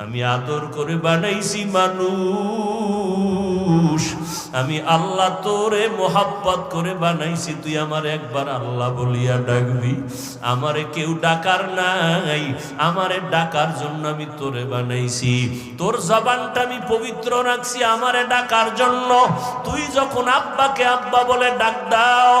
আমি আদর করে বানাইছি মানুষ, আমি আল্লাহ তোরে মোহাব্বত করে বানাইছি, তুই আমার একবার আল্লাহ বলিয়া ডাকবি। আমারে কেউ ডাকার নাই, আমারে ডাকার জন্য আমি তোরে বানাইছি। তোর জবানটা আমি পবিত্র রাখছি আমারে ডাকার জন্য। তুই যখন আব্বাকে আব্বা বলে ডাক দাও,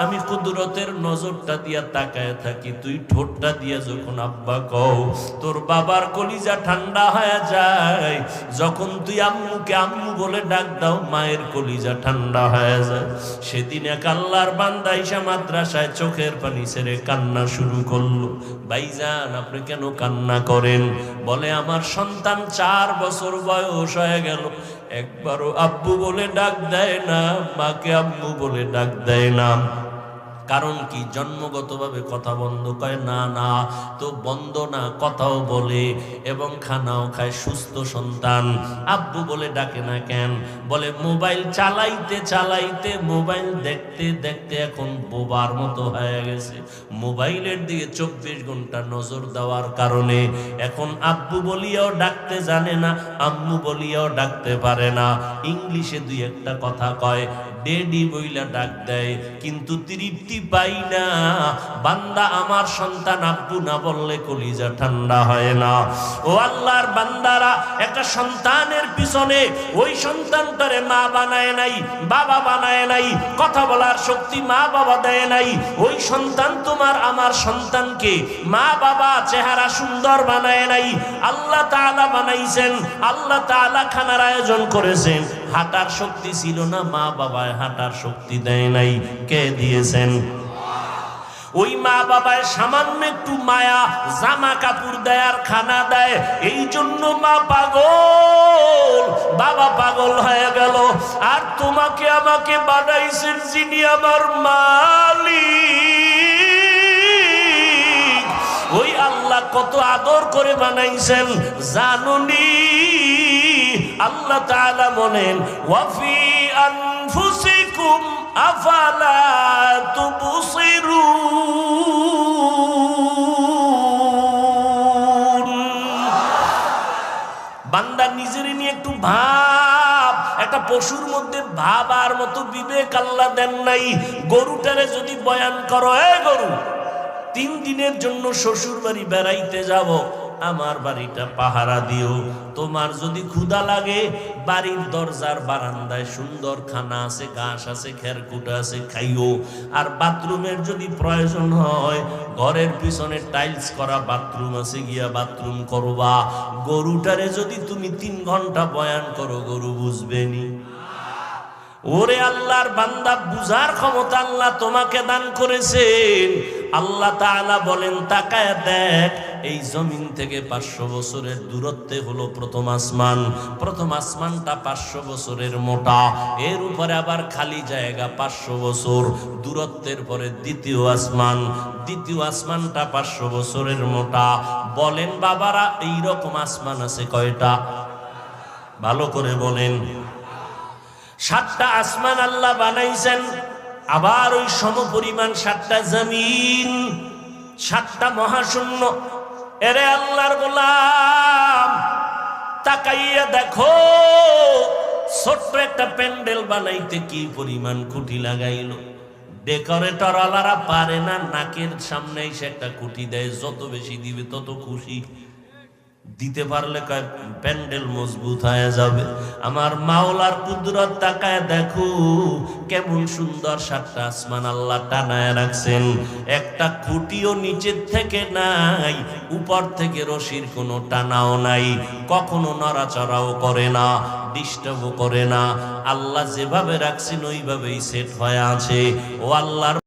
আমি কুদরতের নজরটা দিয়া তাকায় থাকি। তুই ঠোঁটটা দিয়া যখন আব্বা কও, তোর বাবার কলিজা ঠান্ডা হয়ে যায়। যখন তুই আম্মুকে আম্মু বলে ডাক দাও, মায়ের কলিজা ঠান্ডা হয়ে যায়। সেদিন এক আল্লাহর বান্দা ঈশা মাদ্রাসায় চোখের পানি ছেড়ে কান্না শুরু করলো। ভাইজান, আপনি কেন কান্না করেন? বলে, আমার সন্তান 4 বছর বয়স হয়ে গেল, একবারও আব্বু বলে ডাক দেয় না, মাকে আম্মু বলে ডাক দেয় না। কারণ কি? জন্মগতভাবে কথা বন্ধ করে না। না তো বন্ধ না, কথাও বলে এবং খানাও খায়। সুস্থ সন্তান আব্বু বলে ডাকে না কেন? বলে, মোবাইল চালাইতে চালাইতে, মোবাইল দেখতে দেখতে এখন বোবার মতো হয়ে গেছে। মোবাইলের দিকে 24 ঘন্টা নজর দেওয়ার কারণে এখন আব্বু বলিয়াও ডাকতে জানে না, আম্মু বলিয়াও ডাকতে পারে না। ইংলিশে 2-1টা কথা কয়, ডেডি বইলা ডাক দেয়, কিন্তু তৃপ্তি পাই না। বান্দা, আমার সন্তান আব্বু না বললে কলিজা ঠান্ডা হয় না। ও আল্লাহর বান্দারা, একটা সন্তানের পিছনে ওই সন্তানটারে মা বানায় নাই, বাবা বানায় নাই, কথা বলার শক্তি মা বাবা দেয় নাই। ওই সন্তান তোমার আমার সন্তানকে মা বাবা চেহারা সুন্দর বানায় নাই, আল্লাহ তাআলা বানাইছেন। আল্লাহ তাআলা খানার আয়োজন করেছেন, হাঁটার শক্তি ছিল না, মা বাবায় হাঁটার শক্তি দেয় নাই। কে দিয়েছেন? ওই মা বাবায় সামান্য একটু মায়া, জামা কাপড় দেয় আর খানা দেয়। এই জন্য মা পাগল, বাবা পাগল হয়ে গেল। আর তোমাকে আমাকে বানাইছেন যিনি আমার মালিক, ওই আল্লাহ কত আদর করে বানাইছেন জানুনি। আল্লাহ তাআলা বলেন, ওয়াফি আনফুসিকুম আফালা তুবসিরুন। বান্দা নিজের নিয়ে একটু ভাব। একটা পশুর মধ্যে ভাবার মতো বিবেক আল্লাহ দেন নাই। গরুটারে যদি বয়ান করো, এ গরু, 3 দিনের জন্য শ্বশুর বাড়ি বেড়াইতে যাব, আমার বাড়িটা পাহারা দিও। তোমার যদি ক্ষুধা লাগে, বাড়ির দরজার বারান্দায় সুন্দর খানা আছে, ঘাস আছে, খেরকুটা আছে, খাইও। আর বাথরুমের যদি প্রয়োজন হয়, ঘরের পিছনে টাইলস করা বাথরুম আছে, গিয়া বাথরুম করবা। গরুটারে যদি তুমি 3 ঘন্টা বয়ান করো, গরু বুঝবেনি। ওরে আল্লাহর বান্দা, বুঝার ক্ষমতা আল্লাহ তোমাকে দান করেছেন। আল্লাহ তাআলা বলেন, তাকায় দেখ, এই জমিন থেকে 500 বছরের দূরত্বে হলো প্রথম আসমান। প্রথম আসমানটা 500 বছরের মোটা, এর উপরে আবার খালি জায়গা 500 বছর দূরত্বের পরে দ্বিতীয় আসমান। দ্বিতীয় আসমানটা 500 বছরের মোটা। বলেন বাবারা, এইরকম আসমান আছে কয়টা? ভালো করে বলেন। 7টা আসমান আল্লাহ বানাইছেন। আবার ওই সমপরিমাণ 7টা জমিন, 7টা মহাশূন্য। এরে আল্লাহর গোলাম, তাকাইয়া দেখো, ছোট্ট একটা প্যান্ডেল বানাইতে কি পরিমাণ খুঁটি লাগাইলো। ডেকোরেটর আলারা পারে না, নাকের সামনে এসে একটা খুঁটি দেয়, যত বেশি দিবে তত খুশি। দিতে পারলে প্যান্ডেল মজবুত হয়ে যাবে। আমার মাওলার কুদরত তাকায় দেখো, কেমন সুন্দর 7টা আসমান আল্লাহ টানায় রাখছেন। একটা খুঁটিও নিচের থেকে নাই, উপর থেকে রশির কোনো টানাও নাই, কখনো নড়াচড়াও করে না, ডিস্টার্বও করে না। আল্লাহ যেভাবে রাখছেন ওইভাবেই সেট হয়ে আছে। ও আল্লাহর